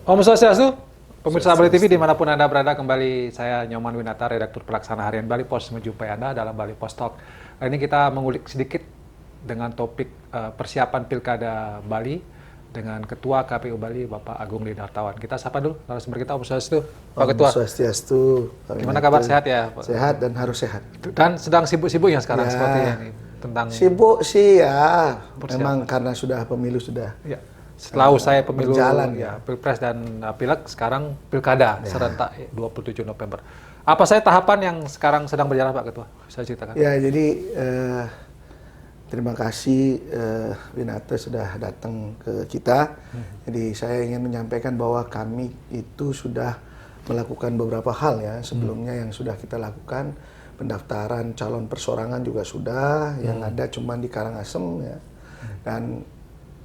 Om Swastiastu, pemirsa Bali TV dimanapun Anda berada, kembali saya Nyoman Winata, Redaktur Pelaksana Harian Bali Pos, menjumpai Anda dalam Bali Pos Talk. Hari ini kita mengulik sedikit dengan topik persiapan Pilkada Bali dengan Ketua KPU Bali, Bapak Agung Lidartawan. Kita sapa dulu narasumber kita, Om Swastiastu, Pak Ketua. Om Swastiastu. Gimana kabar, sehat ya, Pak? Sehat dan harus sehat. Dan sedang sibuk-sibuknya sekarang sepertinya ini tentang sibuk sih ya, persiapan. memang karena sudah pemilu sudah. Ya. Setelah usai pemilu berjalan, ya, Pilpres dan Pileg, sekarang Pilkada serentak 27 November. Apa saja tahapan yang sekarang sedang berjalan, Pak Ketua? Saya ceritakan. Ya, jadi terima kasih Winata sudah datang ke kita. Jadi saya ingin menyampaikan bahwa kami itu sudah melakukan beberapa hal ya sebelumnya yang sudah kita lakukan. Pendaftaran calon persorangan juga sudah, yang ada cuma di Karangasem ya. Dan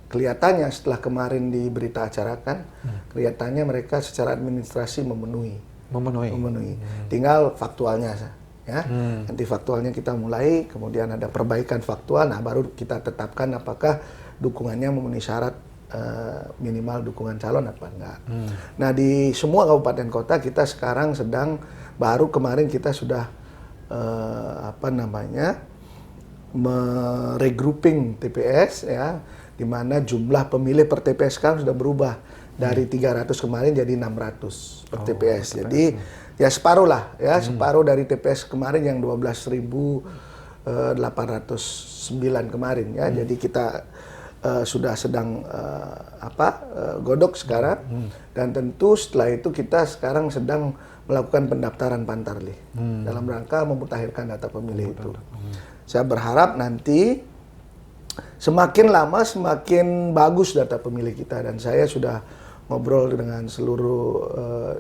kelihatannya setelah kemarin di berita acara kan, kelihatannya mereka secara administrasi memenuhi. Tinggal faktualnya ya. Nanti faktualnya kita mulai, kemudian ada perbaikan faktual, nah baru kita tetapkan apakah dukungannya memenuhi syarat minimal dukungan calon apa enggak. Nah, di semua kabupaten kota kita sekarang sedang, baru kemarin kita sudah meregrouping TPS ya, di mana jumlah pemilih per TPS sekarang sudah berubah dari 300 kemarin jadi 600 per TPS. Jadi ya separuh lah ya, separuh dari TPS kemarin yang 12.809 kemarin ya. Jadi kita sudah sedang godok sekarang, dan tentu setelah itu kita sekarang sedang melakukan pendaftaran Pantarlih dalam rangka memutakhirkan data pemilih itu. Saya berharap nanti semakin lama semakin bagus data pemilih kita, dan saya sudah ngobrol dengan seluruh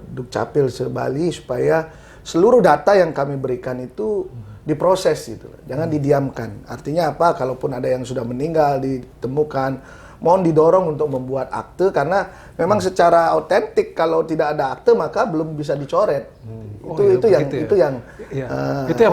Dukcapil se-Bali supaya seluruh data yang kami berikan itu diproses gitu. Jangan didiamkan. Artinya apa? Kalaupun ada yang sudah meninggal ditemukan, mohon didorong untuk membuat akte, karena memang secara autentik kalau tidak ada akte maka belum bisa dicoret. Itu yang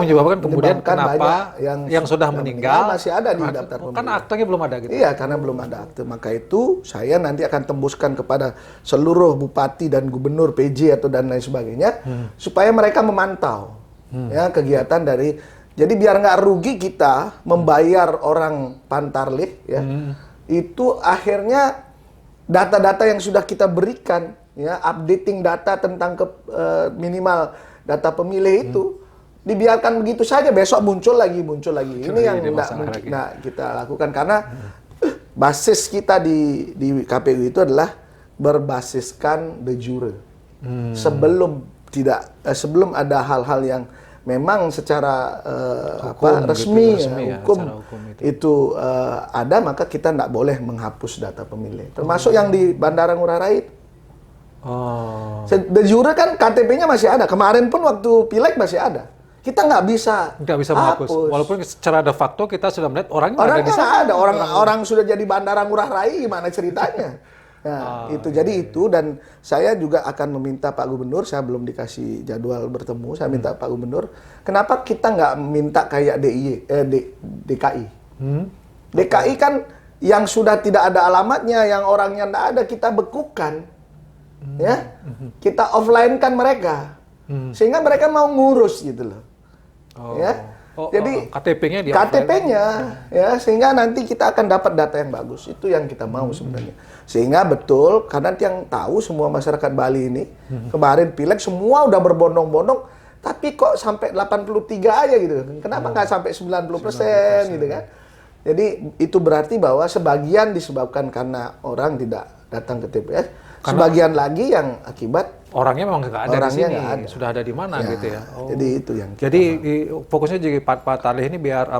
menyebabkan kemudian kenapa yang sudah meninggal masih ada di daftar pemilih. Kan aktenya belum ada gitu. Iya, karena belum ada akte. Maka itu saya nanti akan tembuskan kepada seluruh bupati dan gubernur PJ atau dan lain sebagainya supaya mereka memantau ya kegiatan dari, jadi biar nggak rugi kita membayar orang Pantarlih ya. Itu akhirnya data-data yang sudah kita berikan ya, updating data tentang minimal data pemilih itu dibiarkan begitu saja, besok muncul lagi. Ini yang tidak kita lakukan, karena basis kita di KPU itu adalah berbasiskan de jure. Sebelum ada hal-hal yang memang secara resmi hukum itu ada, maka kita tidak boleh menghapus data pemilih. Termasuk yang di Bandara Ngurah Rai. De jure kan KTP-nya masih ada. Kemarin pun waktu Pileg masih ada. Kita nggak bisa menghapus. Walaupun secara de facto kita sudah melihat orangnya ada. Orang sudah jadi Bandara Ngurah Rai, gimana ceritanya? Nah, jadi itu, dan saya juga akan meminta Pak Gubernur, saya belum dikasih jadwal bertemu, saya minta Pak Gubernur, kenapa kita nggak minta kayak DKI? DKI kan yang sudah tidak ada alamatnya, yang orangnya nggak ada, kita bekukan, ya, kita offline kan mereka, sehingga mereka mau ngurus gitu loh, ya. Jadi KTP-nya ya, sehingga nanti kita akan dapat data yang bagus. Itu yang kita mau sebenarnya. Sehingga betul, karena yang tahu semua masyarakat Bali ini, kemarin Pileg semua udah berbondong-bondong, tapi kok sampai 83 aja gitu. Kenapa nggak sampai 90% gitu kan? Jadi itu berarti bahwa sebagian disebabkan karena orang tidak datang ke TPS, sebagian lagi yang akibat orangnya memang nggak ada di sini, sudah ada di mana gitu ya. Jadi itu yang fokusnya jadi Pantarlih ini biar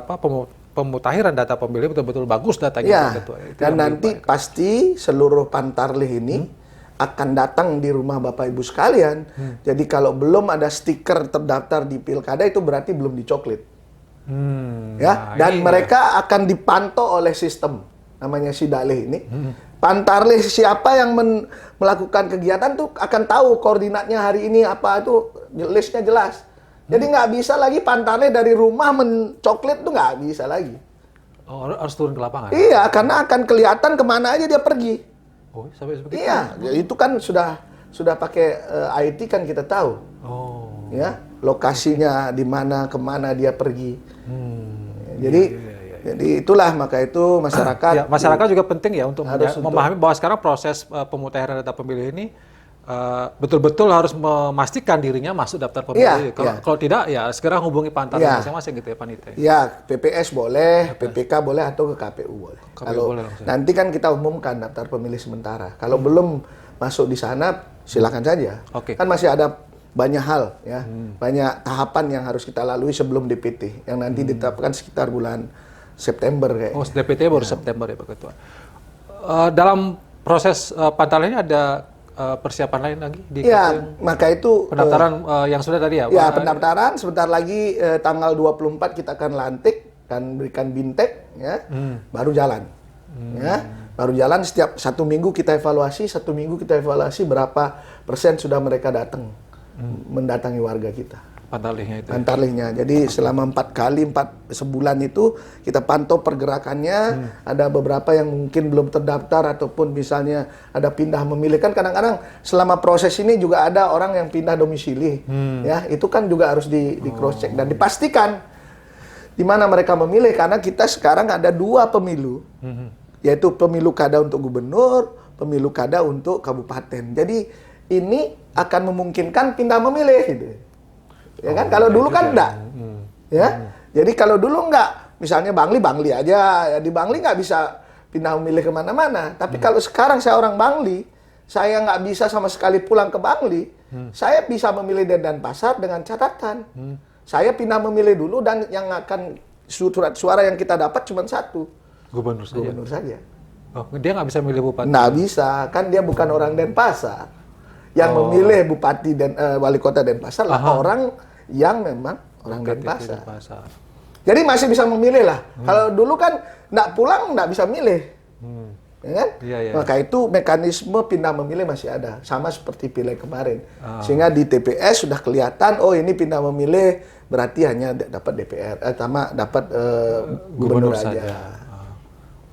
pemutakhiran data pemilih betul-betul bagus datanya. Dan nanti pasti seluruh Pantarlih ini akan datang di rumah Bapak Ibu sekalian. Jadi kalau belum ada stiker terdaftar di Pilkada, itu berarti belum dicoklit. Dan mereka akan dipantau oleh sistem namanya Sidalih ini. Pantarlih siapa yang melakukan kegiatan tuh akan tahu koordinatnya hari ini apa, itu listnya jelas. Jadi nggak bisa lagi Pantale dari rumah mencoklit tuh nggak bisa lagi. Oh, harus turun ke lapangan? Iya, karena akan kelihatan kemana aja dia pergi. Oh, sampai seperti itu? Iya, itu kan sudah pakai IT kan kita tahu. Oh. Ya, lokasinya di mana, kemana dia pergi. Jadi itulah maka itu masyarakat. Ya, masyarakat juga penting ya untuk harus memahami bahwa sekarang proses pemutahiran data pemilih ini betul-betul harus memastikan dirinya masuk daftar pemilih. Kalau tidak, ya segera hubungi Pantale masing-masing gitu ya, Panitia. Ya, PPS boleh, PPK boleh, atau ke KPU boleh. Kalau boleh nanti kan kita umumkan daftar pemilih sementara. Kalau belum masuk di sana, silakan saja. Kan masih ada banyak hal ya, banyak tahapan yang harus kita lalui sebelum DPT yang nanti ditetapkan sekitar bulan September kayak. Oh, DPT baru September ya Pak Ketua. Dalam proses Pantale ini ada persiapan lain lagi di maka itu pendaftaran yang sudah tadi ya. Ya, pendaftaran sebentar lagi tanggal 24 kita akan lantik dan berikan bintek ya. Baru jalan. Ya, baru jalan setiap 1 minggu kita evaluasi berapa persen sudah mereka datang mendatangi warga kita. Pantalihnya itu. Pantalihnya. Jadi selama 4 sebulan itu kita pantau pergerakannya. Ada beberapa yang mungkin belum terdaftar ataupun misalnya ada pindah memilih. Kan kadang-kadang selama proses ini juga ada orang yang pindah domisili. Ya, itu kan juga harus di cross check dan dipastikan di mana mereka memilih karena kita sekarang ada 2 pemilu. Yaitu pemilu kada untuk gubernur, pemilu kada untuk kabupaten. Jadi ini akan memungkinkan pindah memilih gitu. Ya kan, kalau dulu kan enggak. Ya. Jadi kalau dulu enggak, misalnya Bangli aja, ya di Bangli nggak bisa pindah memilih kemana-mana. Tapi kalau sekarang saya orang Bangli, saya nggak bisa sama sekali pulang ke Bangli, saya bisa memilih di Denpasar dengan catatan. Saya pindah memilih dulu dan yang akan surat suara yang kita dapat cuma 1. Gubernur saja. Oh, dia nggak bisa milih bupati? Nggak bisa, kan dia bukan orang Denpasar. Yang memilih bupati dan wali kota Denpasar lah orang yang memang orang Denpasar. Jadi masih bisa memilih lah. Kalau dulu kan nggak pulang nggak bisa milih, ya kan? Maka itu mekanisme pindah memilih masih ada, sama seperti pileg kemarin. Sehingga di TPS sudah kelihatan, oh ini pindah memilih berarti hanya dapat DPR, dapat gubernur saja.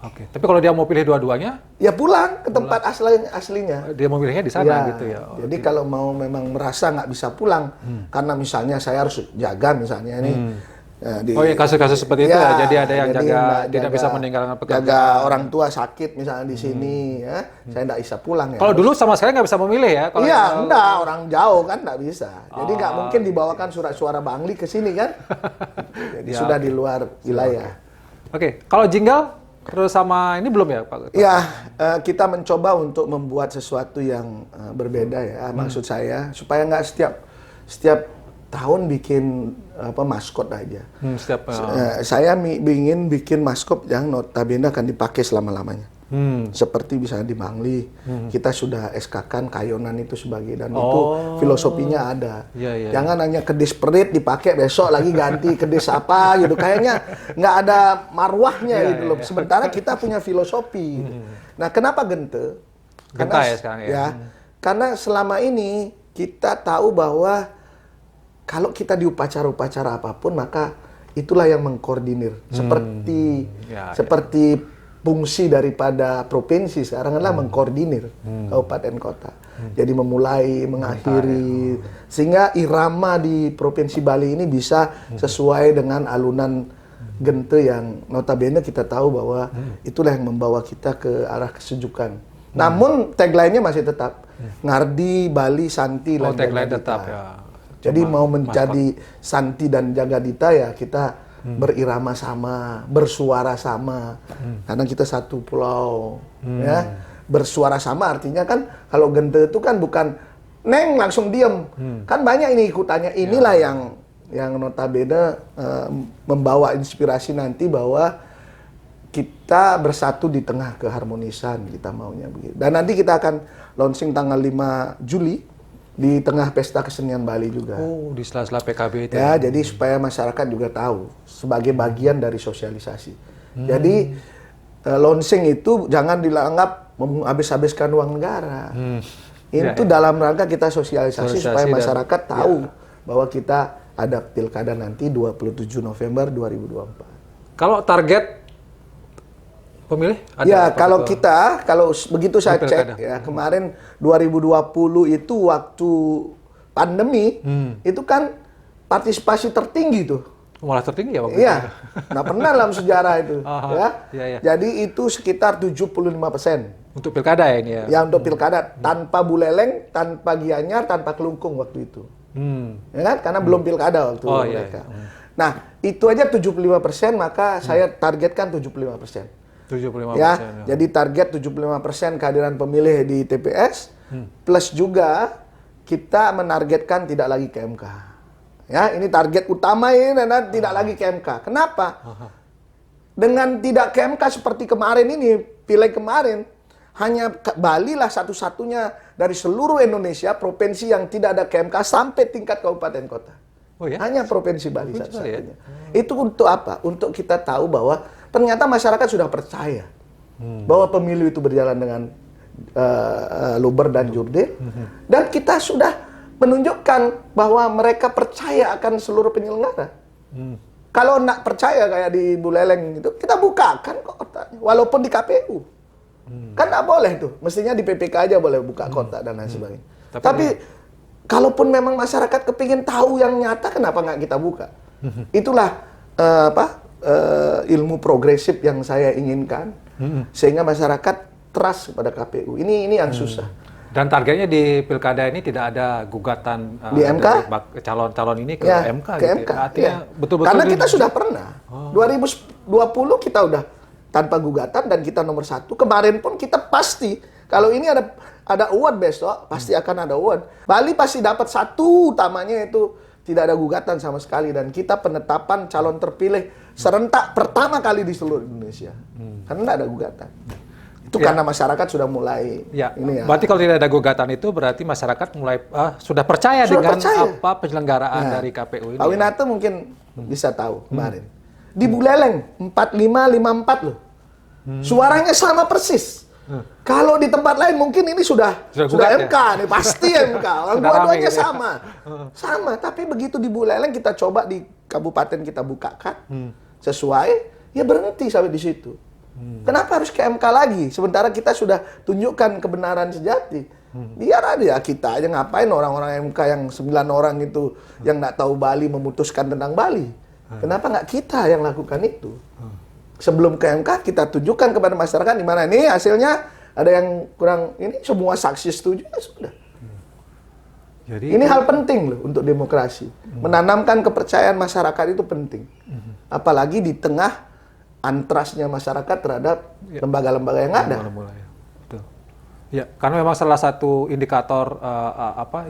Oke, tapi kalau dia mau pilih dua-duanya? Ya pulang ke tempat aslinya. Dia mau pilihnya di sana gitu ya? Jadi kalau mau memang merasa nggak bisa pulang, karena misalnya saya harus jaga misalnya ini. Kasus-kasus seperti itu ya, jadi ada yang tidak bisa meninggalkan pekerjaan. Jaga orang tua sakit misalnya di sini, ya, saya nggak bisa pulang ya. Kalau dulu sama sekali nggak bisa memilih ya? Enggak, orang jauh kan nggak bisa. Jadi nggak mungkin dibawakan surat suara Bangli ke sini kan. Jadi sudah di luar wilayah. Oke, kalau jinggal terus sama ini belum ya Pak? Ya, kita mencoba untuk membuat sesuatu yang berbeda ya, maksud saya supaya nggak setiap tahun bikin maskot aja. Saya ingin bikin maskot yang notabene akan dipakai selama-lamanya. Seperti misalnya di Bangli, kita sudah SK-kan Kayonan itu sebagai, dan itu filosofinya ada. Jangan hanya kedis perit dipakai besok lagi ganti kedis apa gitu. Kayaknya nggak ada marwahnya gitu loh. Sementara kita punya filosofi. Nah, kenapa Gente? Genta ya sekarang ya. Karena selama ini kita tahu bahwa kalau kita di upacara-upacara apapun, maka itulah yang mengkoordinir. Seperti fungsi daripada provinsi sekarang adalah mengkoordinir kabupaten kota. Jadi memulai, mengakhiri, sehingga irama di Provinsi Bali ini bisa sesuai dengan alunan Gente yang notabene kita tahu bahwa itulah yang membawa kita ke arah kesejukan. Namun tagline-nya masih tetap Ngardi, Bali, Santi, dan tagline tetap ya. Jadi mau menjadi Santi dan Jagadita ya kita berirama sama, bersuara sama. Karena kita satu pulau, ya. Bersuara sama artinya kan kalau Gente itu kan bukan neng langsung diem. Kan banyak ini ikutannya. Inilah yang notabene membawa inspirasi nanti bahwa kita bersatu di tengah keharmonisan, kita maunya begitu. Dan nanti kita akan launching tanggal 5 Juli di tengah pesta kesenian Bali juga. Oh, di sela-sela PKB itu. Ya, jadi supaya masyarakat juga tahu sebagai bagian dari sosialisasi. Jadi launching itu jangan dianggap habis-habiskan uang negara. Itu dalam rangka kita sosialisasi supaya masyarakat tahu bahwa kita ada pilkada nanti 27 November 2024. Kalau target pemilih ada Ya, apa kalau begitu saya pilkada? cek ya, kemarin 2020 itu waktu pandemi, itu kan partisipasi tertinggi tuh. Malah tertinggi ya waktu Iya, itu? nggak pernah dalam sejarah itu. Aha, Ya. iya, iya. Jadi itu sekitar 75%. Untuk pilkada ya ini ya? Ya untuk pilkada, tanpa Buleleng, tanpa Gianyar, tanpa Kelungkung waktu itu. Ya kan? Karena belum pilkada waktu Oh, iya, mereka. iya. Nah, itu aja 75%, maka saya targetkan 75%. 75%. Ya, jadi target 75% kehadiran pemilih di TPS, plus juga kita menargetkan tidak lagi ke MK. Ya, ini target utama ini dan tidak lagi ke MK. Kenapa? Dengan tidak ke MK seperti kemarin ini, pileg kemarin, hanya Bali lah satu-satunya dari seluruh Indonesia provinsi yang tidak ada KMK sampai tingkat kabupaten kota. Oh ya? Hanya provinsi Bali Bagus sekali satu-satunya. Itu untuk apa? Untuk kita tahu bahwa ternyata masyarakat sudah percaya bahwa pemilu itu berjalan dengan luber dan jurdil, dan kita sudah menunjukkan bahwa mereka percaya akan seluruh penyelenggara. Kalau nak percaya kayak di Buleleng itu, kita bukakan kok kotaknya, walaupun di KPU. Kan nggak boleh tuh, mestinya di PPK aja boleh buka kotak dan lain sebagainya. Tapi kalaupun memang masyarakat kepingin tahu yang nyata, kenapa nggak kita buka? Itulah ilmu progresif yang saya inginkan, sehingga masyarakat trust kepada KPU. Ini yang susah. Dan targetnya di pilkada ini tidak ada gugatan Di MK? dari calon-calon ini ke Ya, MK ke gitu. MK, Ya. Artinya ya. betul-betul Karena kita sudah pernah. 2020 kita udah tanpa gugatan dan kita nomor 1. Kemarin pun kita pasti, kalau ini ada award besok, pasti akan ada award. Bali pasti dapat satu utamanya itu tidak ada gugatan sama sekali. Dan kita penetapan calon terpilih serentak pertama kali di seluruh Indonesia. Karena tidak ada gugatan. Itu karena masyarakat sudah mulai ini ya. Berarti kalau tidak ada gugatan itu berarti masyarakat mulai sudah percaya dengan apa penyelenggaraan dari KPU ini. Pak Winata mungkin bisa tahu kemarin. Di Buleleng 4554 loh. Suaranya sama persis. Kalau di tempat lain mungkin ini sudah MK nih, pasti MK. Dua-duanya gitu sama. Sama, tapi begitu di Buleleng kita coba di kabupaten kita bukakan sesuai, ya berhenti sampai di situ. Kenapa harus ke MK lagi? Sementara kita sudah tunjukkan kebenaran sejati. Biar aja kita aja, ngapain orang-orang MK yang 9 orang itu yang nggak tahu Bali memutuskan tentang Bali. Kenapa nggak kita yang lakukan itu? Sebelum ke MK kita tunjukkan kepada masyarakat di mana ini hasilnya, ada yang kurang ini, semua saksi setuju, ya sudah. Jadi ini hal penting loh untuk demokrasi. Menanamkan kepercayaan masyarakat itu penting. Apalagi di tengah antrasnya masyarakat terhadap lembaga-lembaga yang ada. Ya, karena memang salah satu indikator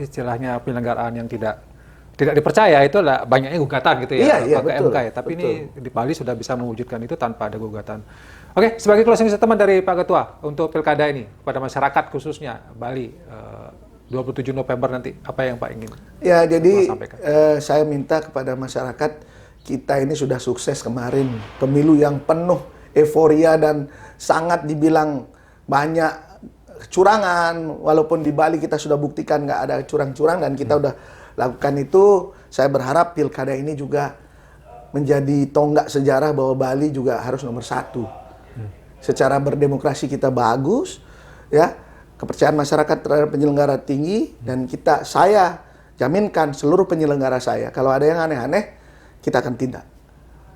istilahnya penyelenggaraan yang tidak dipercaya itu adalah banyaknya gugatan gitu ya, ke betul, MK ya. Tapi betul. Ini di Bali sudah bisa mewujudkan itu tanpa ada gugatan. Oke, sebagai closing statement dari Pak Ketua untuk pilkada ini kepada masyarakat khususnya Bali 27 November nanti, apa yang Pak ingin? Ya, jadi saya minta kepada masyarakat, kita ini sudah sukses kemarin, pemilu yang penuh euforia dan sangat dibilang banyak kecurangan, walaupun di Bali kita sudah buktikan nggak ada curang-curang dan kita udah lakukan itu. Saya berharap pilkada ini juga menjadi tonggak sejarah bahwa Bali juga harus nomor 1. Secara berdemokrasi kita bagus, ya, kepercayaan masyarakat terhadap penyelenggara tinggi, dan saya jaminkan seluruh penyelenggara saya, kalau ada yang aneh-aneh, kita akan tindak.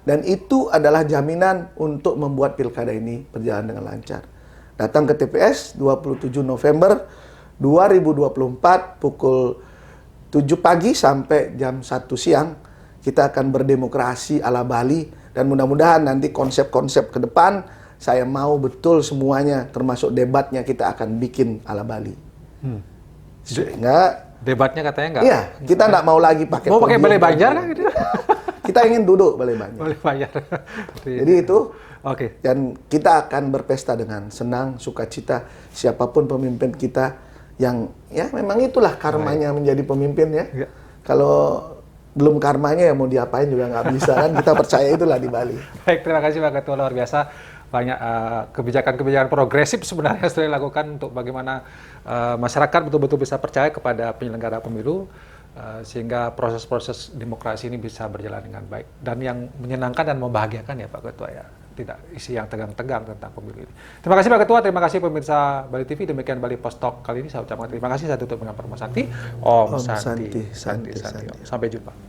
Dan itu adalah jaminan untuk membuat pilkada ini berjalan dengan lancar. Datang ke TPS 27 November 2024 pukul 7 pagi sampai jam 1 siang. Kita akan berdemokrasi ala Bali. Dan mudah-mudahan nanti konsep-konsep ke depan, saya mau betul semuanya, termasuk debatnya kita akan bikin ala Bali. Sehingga debatnya katanya enggak? Iya, kita enggak mau lagi pakai mau pakai balai Banjar kan gitu. Kita ingin duduk balai Banjar. Balai Banjar. Jadi itu. Oke. Dan kita akan berpesta dengan senang, sukacita, siapapun pemimpin kita yang ya memang itulah karmanya menjadi pemimpin ya. Kalau belum karmanya ya mau diapain juga nggak bisa kan, kita percaya itulah di Bali. Baik, terima kasih Pak Ketua, luar biasa. Banyak kebijakan-kebijakan progresif sebenarnya sudah dilakukan untuk bagaimana masyarakat betul-betul bisa percaya kepada penyelenggara pemilu. sehingga proses-proses demokrasi ini bisa berjalan dengan baik dan yang menyenangkan dan membahagiakan ya Pak Ketua ya, tidak isi yang tegang-tegang tentang pemilu ini. Terima kasih Pak Ketua, terima kasih pemirsa Bali TV. Demikian Bali Post Talk kali ini saya ucapkan terima kasih. Saya tutup dengan Perma Santi. Om Santi. Sampai jumpa.